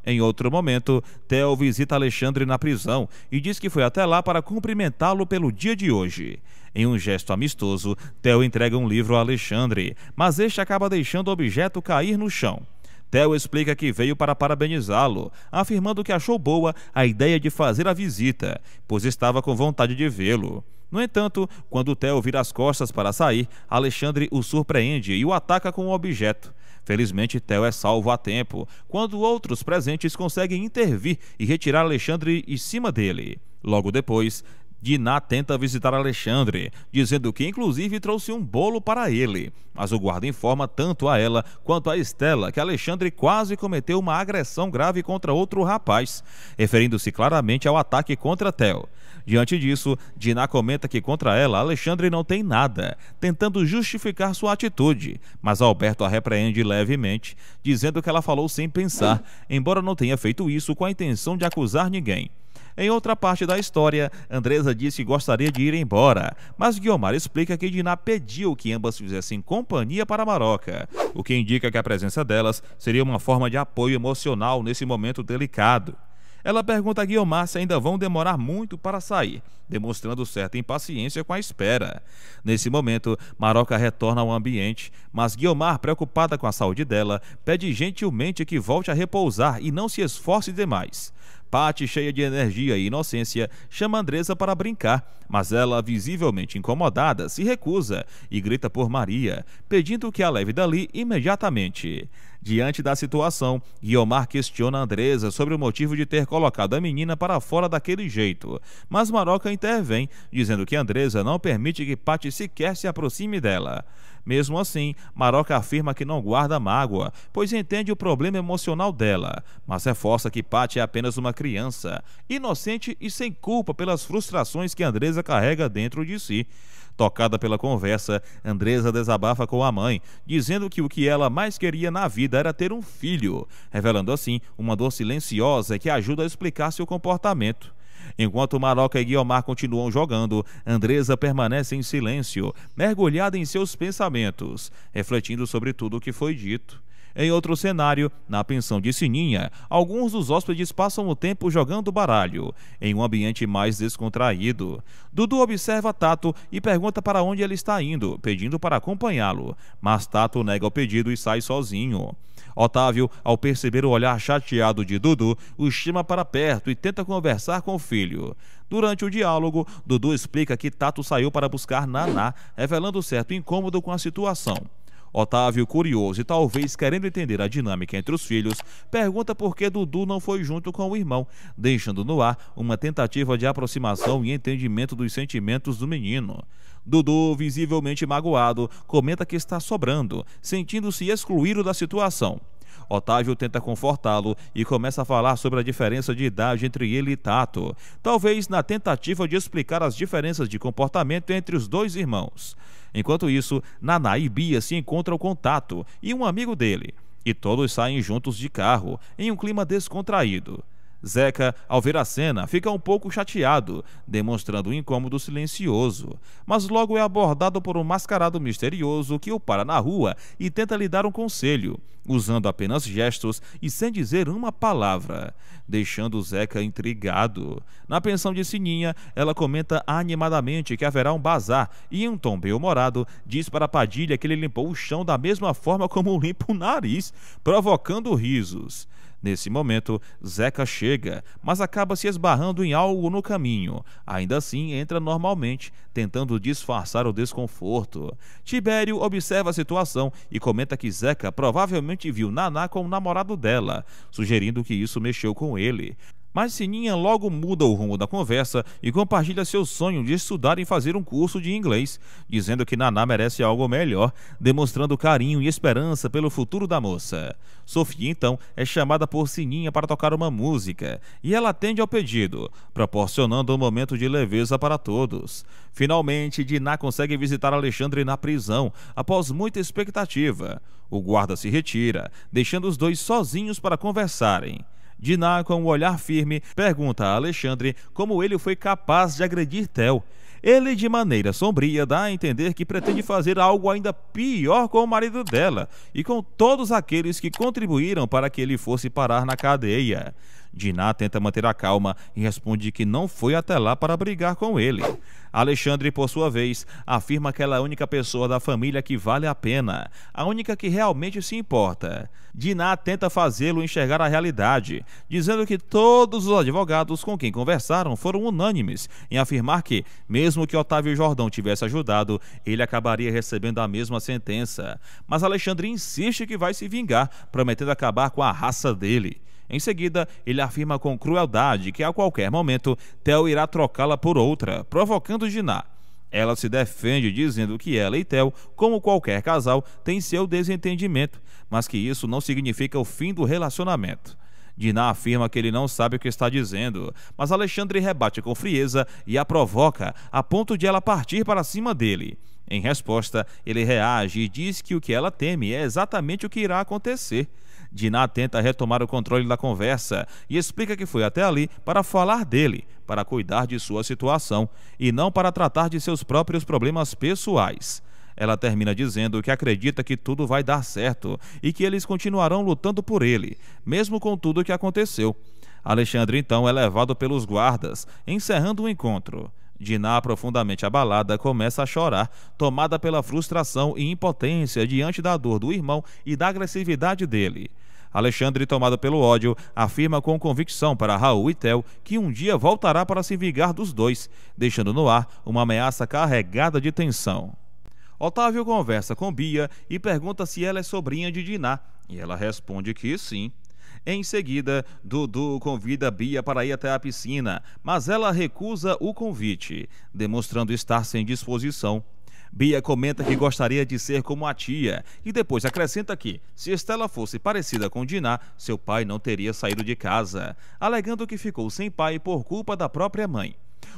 Em outro momento, Theo visita Alexandre na prisão e diz que foi até lá para cumprimentá-lo pelo dia de hoje. Em um gesto amistoso, Theo entrega um livro a Alexandre, mas este acaba deixando o objeto cair no chão. Theo explica que veio para parabenizá-lo, afirmando que achou boa a ideia de fazer a visita, pois estava com vontade de vê-lo. No entanto, quando Theo vira as costas para sair, Alexandre o surpreende e o ataca com o objeto. Felizmente, Theo é salvo a tempo, quando outros presentes conseguem intervir e retirar Alexandre de cima dele. Logo depois, Diná tenta visitar Alexandre, dizendo que inclusive trouxe um bolo para ele, mas o guarda informa tanto a ela quanto a Estela que Alexandre quase cometeu uma agressão grave contra outro rapaz, referindo-se claramente ao ataque contra Theo. Diante disso, Diná comenta que contra ela Alexandre não tem nada, tentando justificar sua atitude, mas Alberto a repreende levemente, dizendo que ela falou sem pensar, embora não tenha feito isso com a intenção de acusar ninguém. Em outra parte da história, Andresa disse que gostaria de ir embora, mas Guiomar explica que Diná pediu que ambas fizessem companhia para Maroca, o que indica que a presença delas seria uma forma de apoio emocional nesse momento delicado. Ela pergunta a Guiomar se ainda vão demorar muito para sair, demonstrando certa impaciência com a espera. Nesse momento, Maroca retorna ao ambiente, mas Guiomar, preocupada com a saúde dela, pede gentilmente que volte a repousar e não se esforce demais. Patty, cheia de energia e inocência, chama Andresa para brincar, mas ela, visivelmente incomodada, se recusa e grita por Maria, pedindo que a leve dali imediatamente. Diante da situação, Guiomar questiona Andresa sobre o motivo de ter colocado a menina para fora daquele jeito, mas Maroca intervém, dizendo que Andresa não permite que Patty sequer se aproxime dela. Mesmo assim, Maroca afirma que não guarda mágoa, pois entende o problema emocional dela, mas reforça que Patty é apenas uma criança, inocente e sem culpa pelas frustrações que Andresa carrega dentro de si. Tocada pela conversa, Andresa desabafa com a mãe, dizendo que o que ela mais queria na vida era ter um filho, revelando assim uma dor silenciosa que ajuda a explicar seu comportamento. Enquanto Maroca e Guiomar continuam jogando, Andresa permanece em silêncio, mergulhada em seus pensamentos, refletindo sobre tudo o que foi dito. Em outro cenário, na pensão de Sininha, alguns dos hóspedes passam o tempo jogando baralho, em um ambiente mais descontraído. Dudu observa Tato e pergunta para onde ele está indo, pedindo para acompanhá-lo, mas Tato nega o pedido e sai sozinho. Otávio, ao perceber o olhar chateado de Dudu, o chama para perto e tenta conversar com o filho. Durante o diálogo, Dudu explica que Tato saiu para buscar Naná, revelando certo incômodo com a situação. Otávio, curioso e talvez querendo entender a dinâmica entre os filhos, pergunta por que Dudu não foi junto com o irmão, deixando no ar uma tentativa de aproximação e entendimento dos sentimentos do menino. Dudu, visivelmente magoado, comenta que está sobrando, sentindo-se excluído da situação. Otávio tenta confortá-lo e começa a falar sobre a diferença de idade entre ele e Tato, talvez na tentativa de explicar as diferenças de comportamento entre os dois irmãos. Enquanto isso, Naná e Bia se encontram com Tato e um amigo dele, e todos saem juntos de carro, em um clima descontraído. Zeca, ao ver a cena, fica um pouco chateado, demonstrando um incômodo silencioso, mas logo é abordado por um mascarado misterioso que o para na rua e tenta lhe dar um conselho, usando apenas gestos e sem dizer uma palavra, deixando Zeca intrigado. Na pensão de Sininha, ela comenta animadamente que haverá um bazar e, em um tom bem-humorado, diz para Padilha que ele limpou o chão da mesma forma como limpa o nariz, provocando risos. Nesse momento, Zeca chega, mas acaba se esbarrando em algo no caminho. Ainda assim, entra normalmente, tentando disfarçar o desconforto. Tibério observa a situação e comenta que Zeca provavelmente viu Naná com o namorado dela, sugerindo que isso mexeu com ele. Mas Sininha logo muda o rumo da conversa e compartilha seu sonho de estudar e fazer um curso de inglês, dizendo que Naná merece algo melhor, demonstrando carinho e esperança pelo futuro da moça. Sofia, então, é chamada por Sininha para tocar uma música, e ela atende ao pedido, proporcionando um momento de leveza para todos. Finalmente, Diná consegue visitar Alexandre na prisão, após muita expectativa. O guarda se retira, deixando os dois sozinhos para conversarem. Diná, com um olhar firme, pergunta a Alexandre como ele foi capaz de agredir Theo. Ele, de maneira sombria, dá a entender que pretende fazer algo ainda pior com o marido dela e com todos aqueles que contribuíram para que ele fosse parar na cadeia. Diná tenta manter a calma e responde que não foi até lá para brigar com ele. Alexandre, por sua vez, afirma que ela é a única pessoa da família que vale a pena, a única que realmente se importa. Diná tenta fazê-lo enxergar a realidade, dizendo que todos os advogados com quem conversaram foram unânimes em afirmar que, mesmo que Otávio Jordão tivesse ajudado, ele acabaria recebendo a mesma sentença. Mas Alexandre insiste que vai se vingar, prometendo acabar com a raça dele. Em seguida, ele afirma com crueldade que a qualquer momento Theo irá trocá-la por outra, provocando Diná. Ela se defende dizendo que ela e Theo, como qualquer casal, têm seu desentendimento, mas que isso não significa o fim do relacionamento. Diná afirma que ele não sabe o que está dizendo, mas Alexandre rebate com frieza e a provoca a ponto de ela partir para cima dele. Em resposta, ele reage e diz que o que ela teme é exatamente o que irá acontecer. Diná tenta retomar o controle da conversa e explica que foi até ali para falar dele, para cuidar de sua situação e não para tratar de seus próprios problemas pessoais. Ela termina dizendo que acredita que tudo vai dar certo e que eles continuarão lutando por ele, mesmo com tudo o que aconteceu. Alexandre então é levado pelos guardas, encerrando o encontro. Diná, profundamente abalada, começa a chorar, tomada pela frustração e impotência diante da dor do irmão e da agressividade dele. Alexandre, tomado pelo ódio, afirma com convicção para Raul e Theo que um dia voltará para se vingar dos dois, deixando no ar uma ameaça carregada de tensão. Otávio conversa com Bia e pergunta se ela é sobrinha de Diná, e ela responde que sim. Em seguida, Dudu convida Bia para ir até a piscina, mas ela recusa o convite, demonstrando estar sem disposição. Bia comenta que gostaria de ser como a tia e depois acrescenta que, se Estela fosse parecida com Diná, seu pai não teria saído de casa, alegando que ficou sem pai por culpa da própria mãe.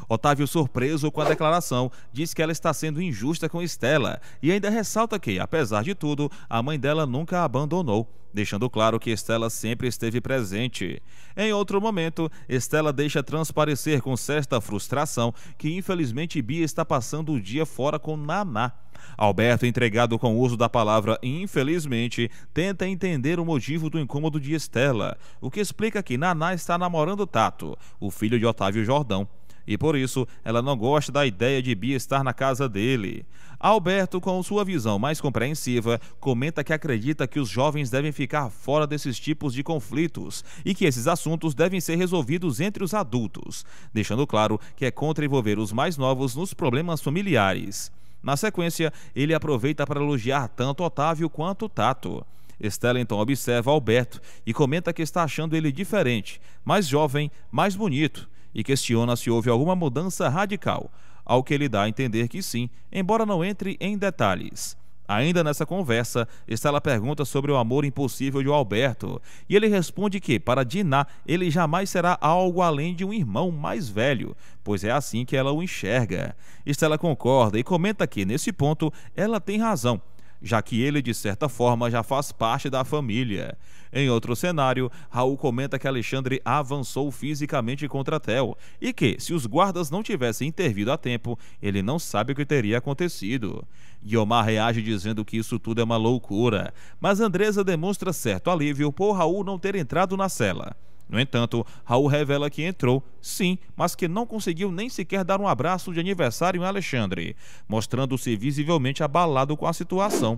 Otávio, surpreso com a declaração, diz que ela está sendo injusta com Estela e ainda ressalta que, apesar de tudo, a mãe dela nunca a abandonou, deixando claro que Estela sempre esteve presente. Em outro momento, Estela deixa transparecer com certa frustração que infelizmente Bia está passando o dia fora com Naná. Alberto, entregado com o uso da palavra infelizmente, tenta entender o motivo do incômodo de Estela, o que explica que Naná está namorando Tato, o filho de Otávio Jordão. E por isso ela não gosta da ideia de Bia estar na casa dele. Alberto, com sua visão mais compreensiva, comenta que acredita que os jovens devem ficar fora desses tipos de conflitos e que esses assuntos devem ser resolvidos entre os adultos, deixando claro que é contra envolver os mais novos nos problemas familiares. Na sequência, ele aproveita para elogiar tanto Otávio quanto Tato. Estela então observa Alberto e comenta que está achando ele diferente, mais jovem, mais bonito, e questiona se houve alguma mudança radical, ao que ele dá a entender que sim, embora não entre em detalhes. Ainda nessa conversa, Estela pergunta sobre o amor impossível de Alberto, e ele responde que, para Diná, ele jamais será algo além de um irmão mais velho, pois é assim que ela o enxerga. Estela concorda e comenta que, nesse ponto, ela tem razão, já que ele, de certa forma, já faz parte da família. Em outro cenário, Raul comenta que Alexandre avançou fisicamente contra Theo e que, se os guardas não tivessem intervido a tempo, ele não sabe o que teria acontecido. Guiomar reage dizendo que isso tudo é uma loucura, mas Andresa demonstra certo alívio por Raul não ter entrado na cela. No entanto, Raul revela que entrou, sim, mas que não conseguiu nem sequer dar um abraço de aniversário em Alexandre, mostrando-se visivelmente abalado com a situação.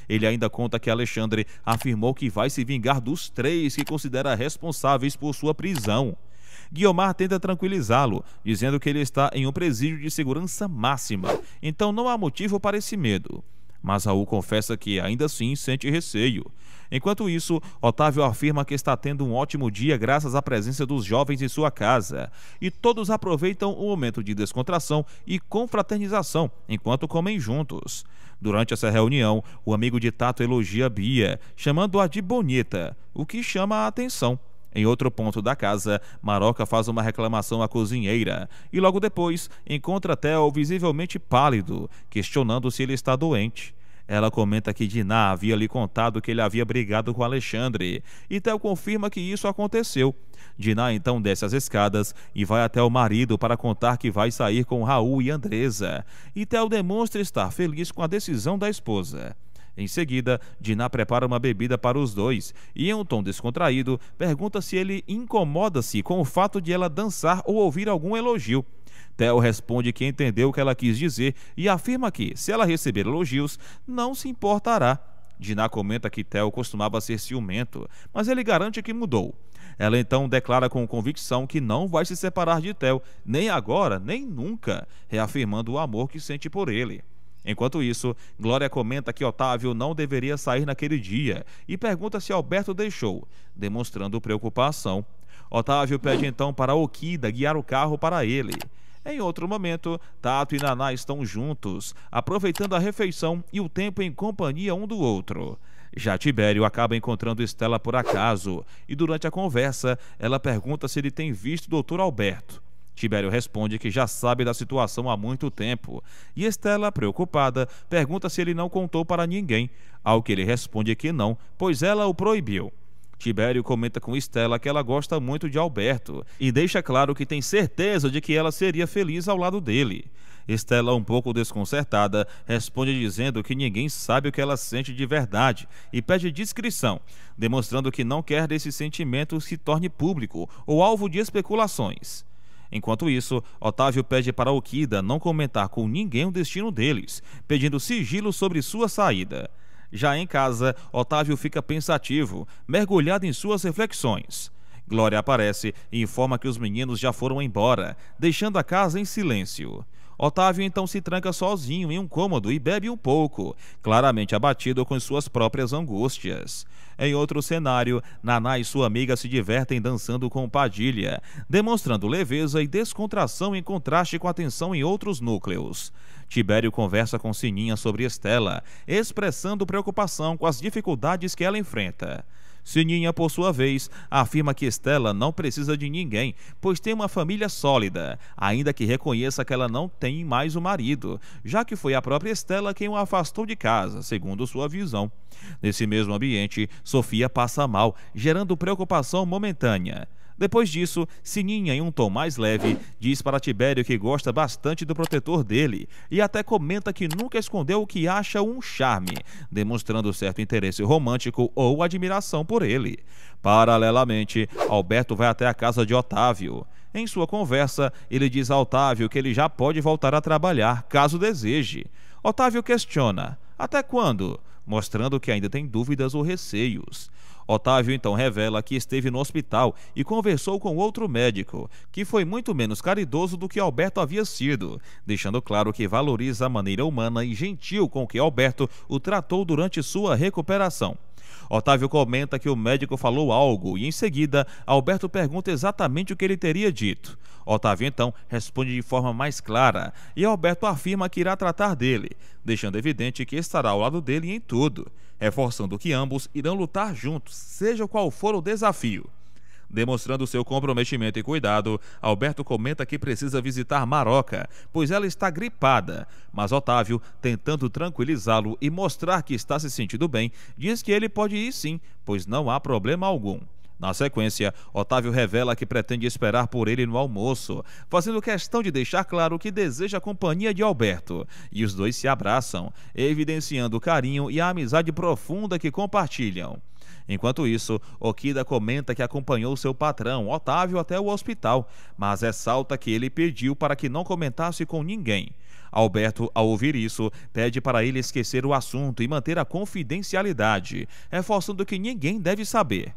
Ele ainda conta que Alexandre afirmou que vai se vingar dos 3 que considera responsáveis por sua prisão. Guiomar tenta tranquilizá-lo, dizendo que ele está em um presídio de segurança máxima, então não há motivo para esse medo. Mas Raul confessa que ainda assim sente receio. Enquanto isso, Otávio afirma que está tendo um ótimo dia graças à presença dos jovens em sua casa, e todos aproveitam o momento de descontração e confraternização enquanto comem juntos. Durante essa reunião, o amigo de Tato elogia Bia, chamando-a de bonita, o que chama a atenção. Em outro ponto da casa, Maroca faz uma reclamação à cozinheira e logo depois encontra Theo visivelmente pálido, questionando se ele está doente. Ela comenta que Diná havia lhe contado que ele havia brigado com Alexandre, e Theo confirma que isso aconteceu. Diná então desce as escadas e vai até o marido para contar que vai sair com Raul e Andresa, e Theo demonstra estar feliz com a decisão da esposa. Em seguida, Diná prepara uma bebida para os dois e, em um tom descontraído, pergunta se ele incomoda-se com o fato de ela dançar ou ouvir algum elogio. Theo responde que entendeu o que ela quis dizer e afirma que, se ela receber elogios, não se importará. Diná comenta que Theo costumava ser ciumento, mas ele garante que mudou. Ela então declara com convicção que não vai se separar de Theo, nem agora, nem nunca, reafirmando o amor que sente por ele. Enquanto isso, Glória comenta que Otávio não deveria sair naquele dia e pergunta se Alberto deixou, demonstrando preocupação. Otávio pede então para Okida guiar o carro para ele. Em outro momento, Tato e Naná estão juntos, aproveitando a refeição e o tempo em companhia um do outro. Já Tibério acaba encontrando Estela por acaso e, durante a conversa, ela pergunta se ele tem visto o Dr. Alberto. Tibério responde que já sabe da situação há muito tempo, e Estela, preocupada, pergunta se ele não contou para ninguém, ao que ele responde que não, pois ela o proibiu. Tibério comenta com Estela que ela gosta muito de Alberto e deixa claro que tem certeza de que ela seria feliz ao lado dele. Estela, um pouco desconcertada, responde dizendo que ninguém sabe o que ela sente de verdade e pede discrição, demonstrando que não quer desse sentimento se torne público ou alvo de especulações. Enquanto isso, Otávio pede para Okida não comentar com ninguém o destino deles, pedindo sigilo sobre sua saída. Já em casa, Otávio fica pensativo, mergulhado em suas reflexões. Glória aparece e informa que os meninos já foram embora, deixando a casa em silêncio. Otávio então se tranca sozinho em um cômodo e bebe um pouco, claramente abatido com suas próprias angústias. Em outro cenário, Naná e sua amiga se divertem dançando com Padilha, demonstrando leveza e descontração em contraste com a tensão em outros núcleos. Tibério conversa com Sininha sobre Estela, expressando preocupação com as dificuldades que ela enfrenta. Sininha, por sua vez, afirma que Estela não precisa de ninguém, pois tem uma família sólida, ainda que reconheça que ela não tem mais o marido, já que foi a própria Estela quem o afastou de casa, segundo sua visão. Nesse mesmo ambiente, Sofia passa mal, gerando preocupação momentânea. Depois disso, Sininha, em um tom mais leve, diz para Tibério que gosta bastante do protetor dele e até comenta que nunca escondeu o que acha um charme, demonstrando certo interesse romântico ou admiração por ele. Paralelamente, Alberto vai até a casa de Otávio. Em sua conversa, ele diz a Otávio que ele já pode voltar a trabalhar, caso deseje. Otávio questiona: até quando? Mostrando que ainda tem dúvidas ou receios. Otávio então revela que esteve no hospital e conversou com outro médico, que foi muito menos caridoso do que Alberto havia sido, deixando claro que valoriza a maneira humana e gentil com que Alberto o tratou durante sua recuperação. Otávio comenta que o médico falou algo e, em seguida, Alberto pergunta exatamente o que ele teria dito. Otávio, então, responde de forma mais clara e Alberto afirma que irá tratar dele, deixando evidente que estará ao lado dele em tudo, reforçando que ambos irão lutar juntos, seja qual for o desafio. Demonstrando seu comprometimento e cuidado, Alberto comenta que precisa visitar Maroca, pois ela está gripada, mas Otávio, tentando tranquilizá-lo e mostrar que está se sentindo bem, diz que ele pode ir sim, pois não há problema algum. Na sequência, Otávio revela que pretende esperar por ele no almoço, fazendo questão de deixar claro que deseja a companhia de Alberto, e os dois se abraçam, evidenciando o carinho e a amizade profunda que compartilham. Enquanto isso, Okida comenta que acompanhou seu patrão, Otávio, até o hospital, mas ressalta que ele pediu para que não comentasse com ninguém. Alberto, ao ouvir isso, pede para ele esquecer o assunto e manter a confidencialidade, reforçando que ninguém deve saber.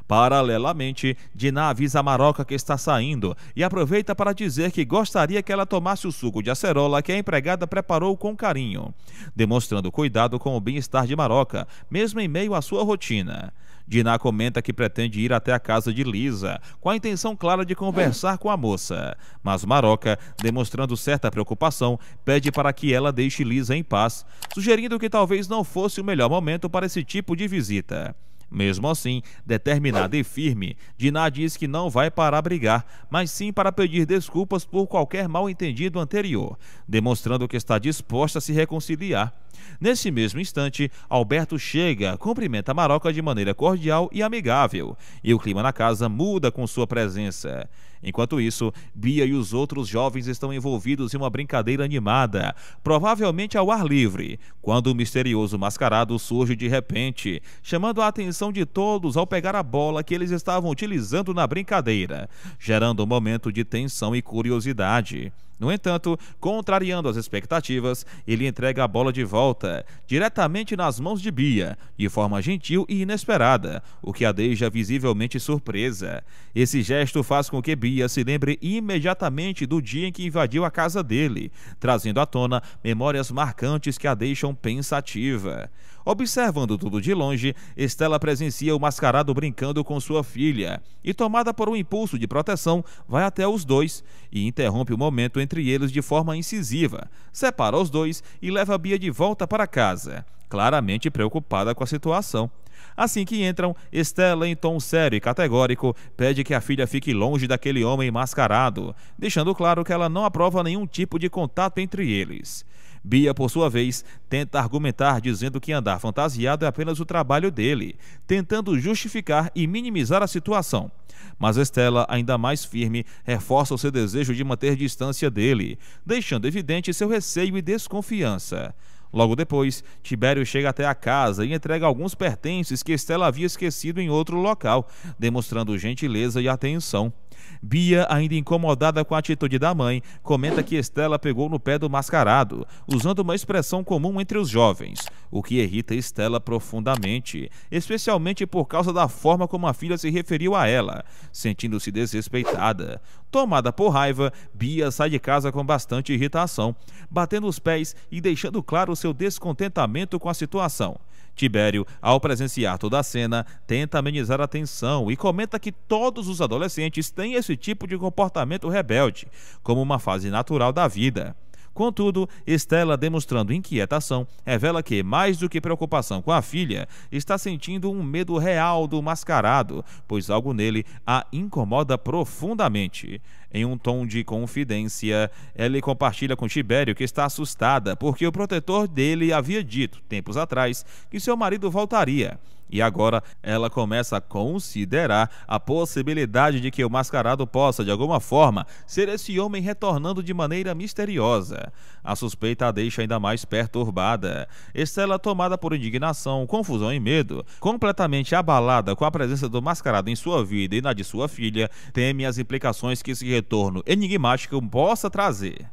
Paralelamente, Diná avisa a Maroca que está saindo e aproveita para dizer que gostaria que ela tomasse o suco de acerola que a empregada preparou com carinho, demonstrando cuidado com o bem-estar de Maroca, mesmo em meio à sua rotina. Diná comenta que pretende ir até a casa de Lisa, com a intenção clara de conversar com a moça, mas Maroca, demonstrando certa preocupação, pede para que ela deixe Lisa em paz, sugerindo que talvez não fosse o melhor momento para esse tipo de visita. Mesmo assim, determinada e firme, Diná diz que não vai para brigar, mas sim para pedir desculpas por qualquer mal-entendido anterior, demonstrando que está disposta a se reconciliar. Nesse mesmo instante, Alberto chega, cumprimenta Maroca de maneira cordial e amigável, e o clima na casa muda com sua presença. Enquanto isso, Bia e os outros jovens estão envolvidos em uma brincadeira animada, provavelmente ao ar livre, quando o misterioso mascarado surge de repente, chamando a atenção de todos ao pegar a bola que eles estavam utilizando na brincadeira, gerando um momento de tensão e curiosidade. No entanto, contrariando as expectativas, ele entrega a bola de volta, diretamente nas mãos de Bia, de forma gentil e inesperada, o que a deixa visivelmente surpresa. Esse gesto faz com que Bia se lembre imediatamente do dia em que invadiu a casa dele, trazendo à tona memórias marcantes que a deixam pensativa. Observando tudo de longe, Estela presencia o mascarado brincando com sua filha e, tomada por um impulso de proteção, vai até os dois e interrompe o momento entre eles de forma incisiva, separa os dois e leva Bia de volta para casa, claramente preocupada com a situação. Assim que entram, Estela, em tom sério e categórico, pede que a filha fique longe daquele homem mascarado, deixando claro que ela não aprova nenhum tipo de contato entre eles. Bia, por sua vez, tenta argumentar dizendo que andar fantasiado é apenas o trabalho dele, tentando justificar e minimizar a situação. Mas Estela, ainda mais firme, reforça o seu desejo de manter distância dele, deixando evidente seu receio e desconfiança. Logo depois, Tibério chega até a casa e entrega alguns pertences que Estela havia esquecido em outro local, demonstrando gentileza e atenção. Bia, ainda incomodada com a atitude da mãe, comenta que Estela pegou no pé do mascarado, usando uma expressão comum entre os jovens, o que irrita Estela profundamente, especialmente por causa da forma como a filha se referiu a ela, sentindo-se desrespeitada. Tomada por raiva, Bia sai de casa com bastante irritação, batendo os pés e deixando claro seu descontentamento com a situação. Tibério, ao presenciar toda a cena, tenta amenizar a tensão e comenta que todos os adolescentes têm esse tipo de comportamento rebelde, como uma fase natural da vida. Contudo, Estela, demonstrando inquietação, revela que, mais do que preocupação com a filha, está sentindo um medo real do mascarado, pois algo nele a incomoda profundamente. Em um tom de confidência, ela compartilha com Tibério que está assustada porque o protetor dele havia dito, tempos atrás, que seu marido voltaria. E agora ela começa a considerar a possibilidade de que o mascarado possa, de alguma forma, ser esse homem retornando de maneira misteriosa. A suspeita a deixa ainda mais perturbada. Estela, tomada por indignação, confusão e medo, completamente abalada com a presença do mascarado em sua vida e na de sua filha, teme as implicações que esse retorno enigmático possa trazer.